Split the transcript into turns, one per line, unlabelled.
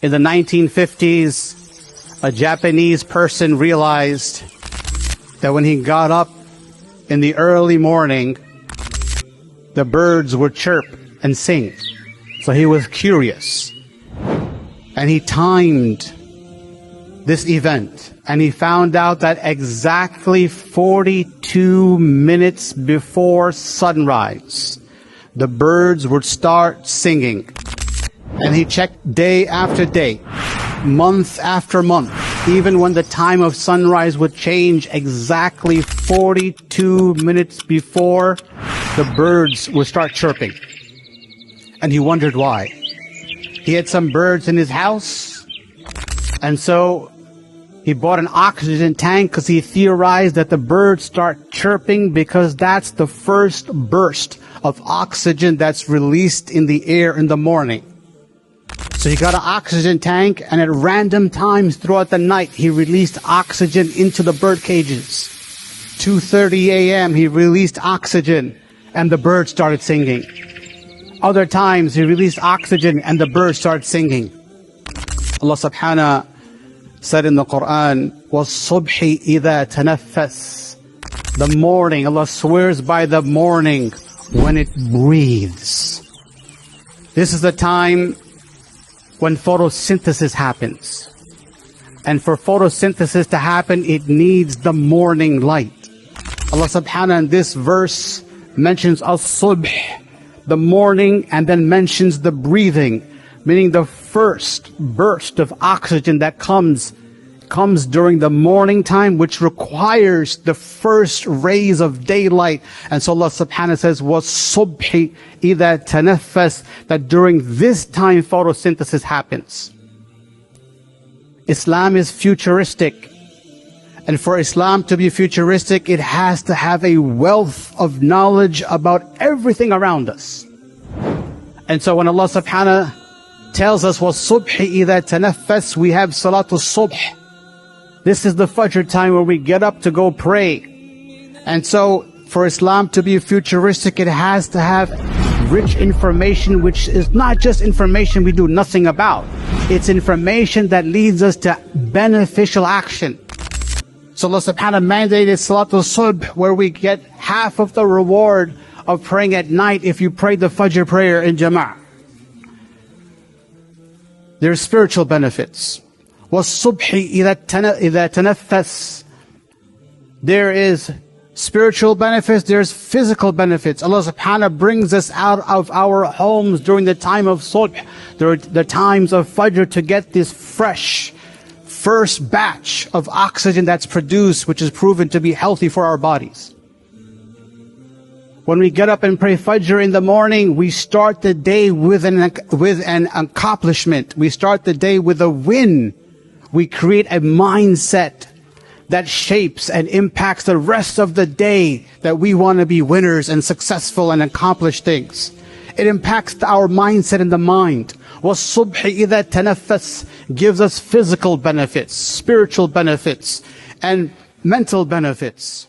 In the 1950s, a Japanese person realized that when he got up in the early morning, the birds would chirp and sing. So he was curious. And he timed this event. And he found out that exactly 42 minutes before sunrise, the birds would start singing. And he checked day after day, month after month, even when the time of sunrise would change, exactly 42 minutes before, the birds would start chirping. And he wondered why. He had some birds in his house, and so he bought an oxygen tank because he theorized that the birds start chirping because that's the first burst of oxygen that's released in the air in the morning. So he got an oxygen tank, and at random times throughout the night, he released oxygen into the bird cages. 2:30 a.m., he released oxygen, and the birds started singing. Other times, he released oxygen, and the birds started singing. Allah subhanahu said in the Quran, وَالصُّبْحِ إِذَا تَنَفَّسْ. The morning, Allah swears by the morning when it breathes. This is the time when photosynthesis happens. And for photosynthesis to happen, it needs the morning light. Allah subhanahu in this verse mentions as-subh, the morning, and then mentions the breathing, meaning the first burst of oxygen that comes during the morning time, which requires the first rays of daylight. And so Allah subhanahu says, وَالصُّبْحِ إِذَا تَنَفَّسْ, that during this time photosynthesis happens. Islam is futuristic. And for Islam to be futuristic, it has to have a wealth of knowledge about everything around us. And so when Allah subhanahu tells us, وَالصُّبْحِ إِذَا تَنَفَّسْ, we have Salatul Subh. This is the Fajr time where we get up to go pray. And so for Islam to be futuristic, it has to have rich information, which is not just information we do nothing about. It's information that leads us to beneficial action. So Allah subhanahu mandated Salatul Subh, where we get half of the reward of praying at night if you pray the Fajr prayer in Jama'ah. There are spiritual benefits. وَالصُّبْحِ إِذَا تَنَفَّسْ. There is spiritual benefits, there's physical benefits. Allah subhanahu brings us out of our homes during the time of Subh, the times of Fajr, to get this fresh first batch of oxygen that's produced, which is proven to be healthy for our bodies. When we get up and pray Fajr in the morning, we start the day with an accomplishment. We start the day with a win. We create a mindset that shapes and impacts the rest of the day, that we want to be winners and successful and accomplish things. It impacts our mindset in the mind. وَالصُّبْحِ إِذَا تَنَفَّسْ gives us physical benefits, spiritual benefits, and mental benefits.